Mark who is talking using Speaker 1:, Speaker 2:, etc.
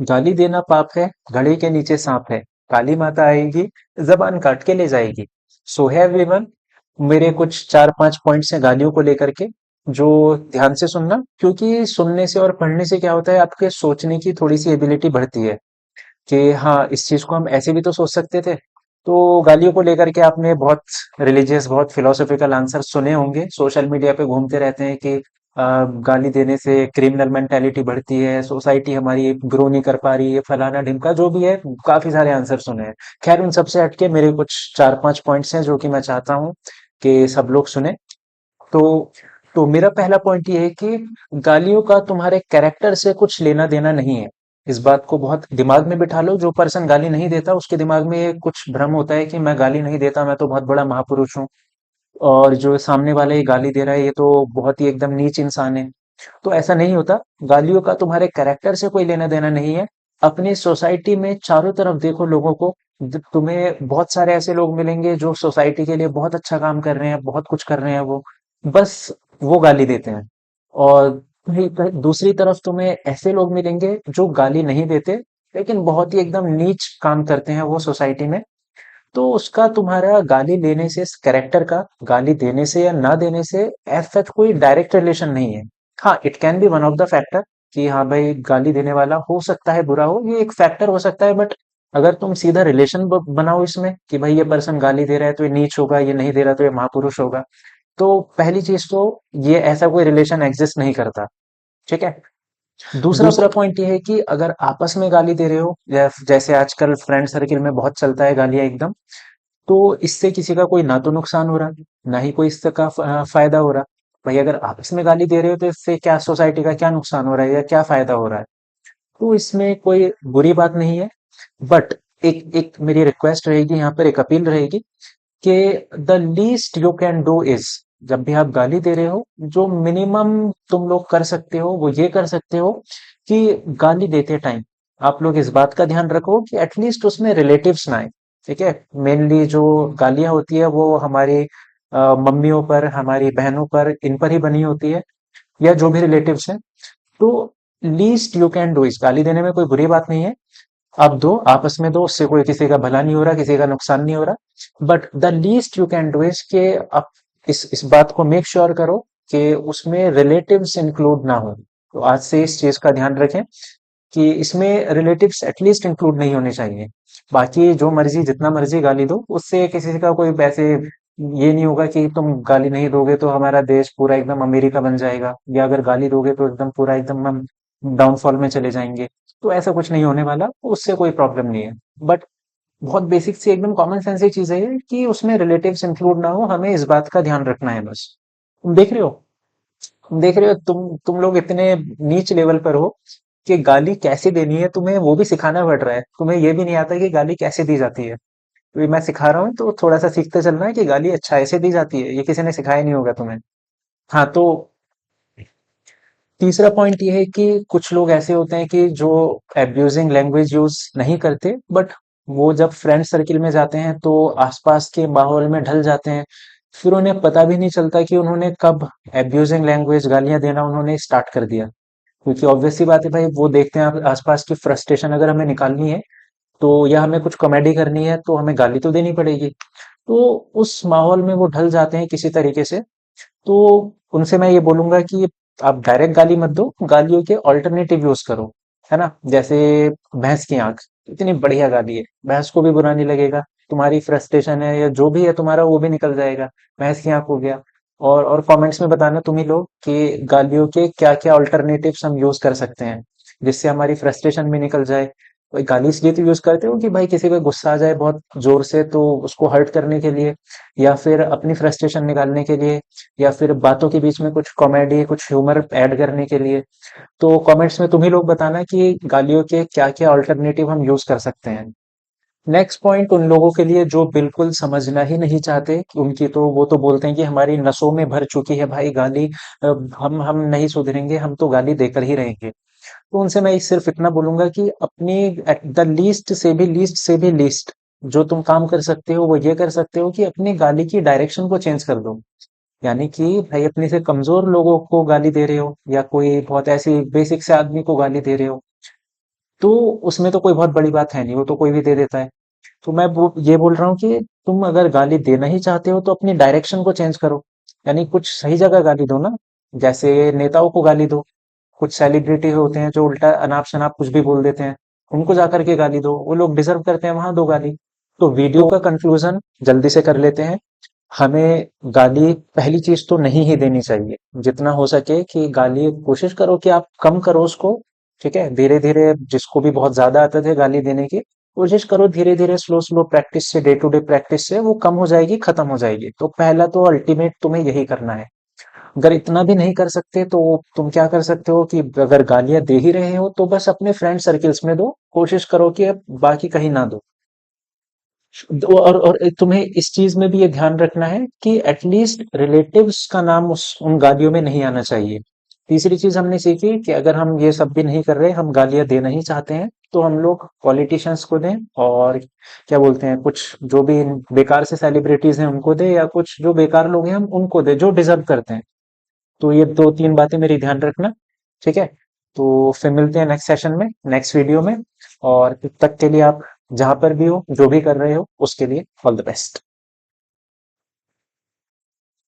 Speaker 1: गाली देना पाप है, घड़े के नीचे सांप है, काली माता आएगी, जबान काट के ले जाएगी। सो है एवरीवन, मेरे कुछ 4-5 पॉइंट्स हैं गालियों को लेकर के, जो ध्यान से सुनना, क्योंकि सुनने से और पढ़ने से क्या होता है, आपके सोचने की थोड़ी सी एबिलिटी बढ़ती है कि हाँ, इस चीज को हम ऐसे भी तो सोच सकते थे। तो गालियों को लेकर के आपने बहुत रिलीजियस, बहुत फिलोसॉफिकल आंसर सुने होंगे, सोशल मीडिया पे घूमते रहते हैं कि गाली देने से क्रिमिनल मेंटेलिटी बढ़ती है, सोसाइटी हमारी ग्रो नहीं कर पा रही है, फलाना ढिमका जो भी है, काफी सारे आंसर सुने हैं। खैर, उन सबसे हटके मेरे कुछ 4-5 पॉइंट्स हैं जो कि मैं चाहता हूँ कि सब लोग सुने। तो तो मेरा पहला पॉइंट ये है कि गालियों का तुम्हारे कैरेक्टर से कुछ लेना देना नहीं है। इस बात को बहुत दिमाग में बिठा लो। जो पर्सन गाली नहीं देता उसके दिमाग में ये कुछ भ्रम होता है कि मैं गाली नहीं देता, मैं तो बहुत बड़ा महापुरुष हूँ, और जो सामने वाला ये गाली दे रहा है ये तो बहुत ही एकदम नीच इंसान है। तो ऐसा नहीं होता। गालियों का तुम्हारे कैरेक्टर से कोई लेना देना नहीं है। अपनी सोसाइटी में चारों तरफ देखो लोगों को, तुम्हें बहुत सारे ऐसे लोग मिलेंगे जो सोसाइटी के लिए बहुत अच्छा काम कर रहे हैं, बहुत कुछ कर रहे हैं, वो बस वो गाली देते हैं। और दूसरी तरफ तुम्हें ऐसे लोग मिलेंगे जो गाली नहीं देते, लेकिन बहुत ही एकदम नीच काम करते हैं वो सोसाइटी में। तो उसका तुम्हारा गाली लेने से, कैरेक्टर का गाली देने से या ना देने से एज सच कोई डायरेक्ट रिलेशन नहीं है। हाँ, it can be one of the factor कि हाँ भाई, गाली देने वाला हो सकता है बुरा हो, ये एक फैक्टर हो सकता है। बट अगर तुम सीधा रिलेशन बनाओ इसमें कि भाई ये पर्सन गाली दे रहा है तो ये नीच होगा, ये नहीं दे रहा तो ये महापुरुष होगा, तो पहली चीज तो ये ऐसा कोई रिलेशन एग्जिस्ट नहीं करता। ठीक है। दूसरा पॉइंट ये है कि अगर आपस में गाली दे रहे हो, जैसे आजकल फ्रेंड सर्किल में बहुत चलता है गालियां एकदम, तो इससे किसी का कोई ना तो नुकसान हो रहा, ना ही कोई इससे का फायदा हो रहा। भाई अगर आपस में गाली दे रहे हो तो इससे क्या सोसाइटी का क्या नुकसान हो रहा है या क्या फायदा हो रहा है? तो इसमें कोई बुरी बात नहीं है। बट एक एक मेरी रिक्वेस्ट रहेगी यहाँ पर, एक अपील रहेगी कि the least you can do is, जब भी आप गाली दे रहे हो, जो मिनिमम तुम लोग कर सकते हो वो ये कर सकते हो कि गाली देते टाइम आप लोग इस बात का ध्यान रखो कि एटलीस्ट उसमें रिलेटिव्स ना आए। ठीक है। मेनली जो गालियां होती है वो हमारी मम्मियों पर, हमारी बहनों पर, इन पर ही बनी होती है, या जो भी रिलेटिव्स हैं। तो least you can do is, गाली देने में कोई बुरी बात नहीं है। आप दो, आपस में दो, उससे कोई किसी का भला नहीं हो रहा, किसी का नुकसान नहीं हो रहा। But the least you can do is के आप इस बात को मेक श्योर करो कि उसमें रिलेटिव्स इंक्लूड ना हो। तो आज से इस चीज का ध्यान रखें कि इसमें रिलेटिव्स एटलीस्ट इंक्लूड नहीं होने चाहिए। बाकी जो मर्जी, जितना मर्जी गाली दो, उससे किसी का कोई पैसे ये नहीं होगा कि तुम गाली नहीं दोगे तो हमारा देश पूरा एकदम अमेरिका बन जाएगा, या अगर गाली दोगे तो एकदम पूरा एकदम हम डाउनफॉल में चले जाएंगे। तो ऐसा कुछ नहीं होने वाला, उससे कोई प्रॉब्लम नहीं है। बट बहुत बेसिक सी एकदम कॉमन सेंस की चीज है कि उसमें रिलेटिव्स इंक्लूड ना हो, हमें इस बात का ध्यान रखना है बस। तुम देख रहे हो, तुम लोग इतने नीच लेवल पर हो कि गाली कैसे देनी है तुम्हें वो भी सिखाना पड़ रहा है, तुम्हें ये भी नहीं आता कि गाली कैसे दी जाती है। तो ये मैं सिखा रहा हूँ, तो थोड़ा सा सीखते चलना है कि गाली अच्छा ऐसे दी जाती है, ये किसी ने सिखाया नहीं होगा तुम्हें। हाँ, तो तीसरा पॉइंट ये है कि कुछ लोग ऐसे होते हैं कि जो एब्यूजिंग लैंग्वेज यूज नहीं करते, बट वो जब फ्रेंड सर्किल में जाते हैं तो आसपास के माहौल में ढल जाते हैं। फिर उन्हें पता भी नहीं चलता कि उन्होंने कब एब्यूजिंग लैंग्वेज, गालियां देना उन्होंने स्टार्ट कर दिया। क्योंकि ऑब्वियस सी बात है भाई, वो देखते हैं आसपास की फ्रस्ट्रेशन अगर हमें निकालनी है तो, या हमें कुछ कॉमेडी करनी है तो हमें गाली तो देनी पड़ेगी। तो उस माहौल में वो ढल जाते हैं किसी तरीके से। तो उनसे मैं ये बोलूंगा कि आप डायरेक्ट गाली मत दो, गालियों के ऑल्टरनेटिव यूज करो। है ना? जैसे भैंस की आंख, इतनी बढ़िया गाली है, भैंस को भी बुरा नहीं लगेगा, तुम्हारी फ्रस्ट्रेशन है या जो भी है तुम्हारा वो भी निकल जाएगा। भैंस की आंख हो गया। और कमेंट्स में बताना तुम ही लोग कि गालियों के क्या क्या ऑल्टरनेटिव्स हम यूज कर सकते हैं जिससे हमारी फ्रस्ट्रेशन भी निकल जाए। कोई गाली इसलिए तो यूज करते हो कि भाई किसी पे गुस्सा आ जाए बहुत जोर से तो उसको हर्ट करने के लिए, या फिर अपनी फ्रस्ट्रेशन निकालने के लिए, या फिर बातों के बीच में कुछ कॉमेडी, कुछ ह्यूमर ऐड करने के लिए। तो कमेंट्स में तुम ही लोग बताना कि गालियों के क्या क्या अल्टरनेटिव हम यूज कर सकते हैं। नेक्स्ट पॉइंट उन लोगों के लिए जो बिल्कुल समझना ही नहीं चाहते, कि उनकी तो वो तो बोलते हैं कि हमारी नसों में भर चुकी है भाई गाली, हम नहीं सुधरेंगे, हम तो गाली देकर ही रहेंगे। तो उनसे मैं सिर्फ इतना बोलूंगा कि अपनी द लीस्ट जो तुम काम कर सकते हो वो ये कर सकते हो कि अपनी गाली की डायरेक्शन को चेंज कर दो। यानी कि भाई अपने से कमजोर लोगों को गाली दे रहे हो, या कोई बहुत ऐसी बेसिक से आदमी को गाली दे रहे हो, तो उसमें तो कोई बहुत बड़ी बात है नहीं, वो तो कोई भी दे देता है। तो मैं ये बोल रहा हूँ कि तुम अगर गाली देना ही चाहते हो तो अपनी डायरेक्शन को चेंज करो, यानी कुछ सही जगह गाली दो ना। जैसे नेताओं को गाली दो, कुछ सेलिब्रिटी होते हैं जो उल्टा अनाप शनाप कुछ भी बोल देते हैं, उनको जाकर के गाली दो, वो लोग डिजर्व करते हैं, वहां दो गाली। तो वीडियो का कंक्लूजन जल्दी से कर लेते हैं। हमें गाली पहली चीज तो नहीं ही देनी चाहिए, जितना हो सके कि गाली कोशिश करो कि आप कम करो उसको। ठीक है, धीरे धीरे, जिसको भी बहुत ज्यादा आदत है गाली देने की, कोशिश करो धीरे धीरे, स्लो स्लो प्रैक्टिस से, डे टू डे प्रैक्टिस से वो कम हो जाएगी, खत्म हो जाएगी। तो पहला तो अल्टीमेट तुम्हें यही करना है। अगर इतना भी नहीं कर सकते तो तुम क्या कर सकते हो कि अगर गालियां दे ही रहे हो तो बस अपने फ्रेंड सर्किल्स में दो, कोशिश करो कि अब बाकी कहीं ना दो। और तुम्हें इस चीज में भी ये ध्यान रखना है कि एटलीस्ट रिलेटिव्स का नाम उस उन गालियों में नहीं आना चाहिए। तीसरी चीज हमने सीखी कि अगर हम ये सब भी नहीं कर रहे, हम गालियां देना ही चाहते हैं, तो हम लोग पॉलिटिशियंस को दें, और क्या बोलते हैं, कुछ जो भी बेकार से सेलिब्रिटीज हैं उनको दे, या कुछ जो बेकार लोग हैं हम उनको दे जो डिजर्व करते हैं। तो ये दो तीन बातें मेरी ध्यान रखना। ठीक है, तो फिर मिलते हैं नेक्स्ट सेशन में, नेक्स्ट वीडियो में। और तब तक के लिए आप जहां पर भी हो, जो भी कर रहे हो, उसके लिए ऑल द बेस्ट।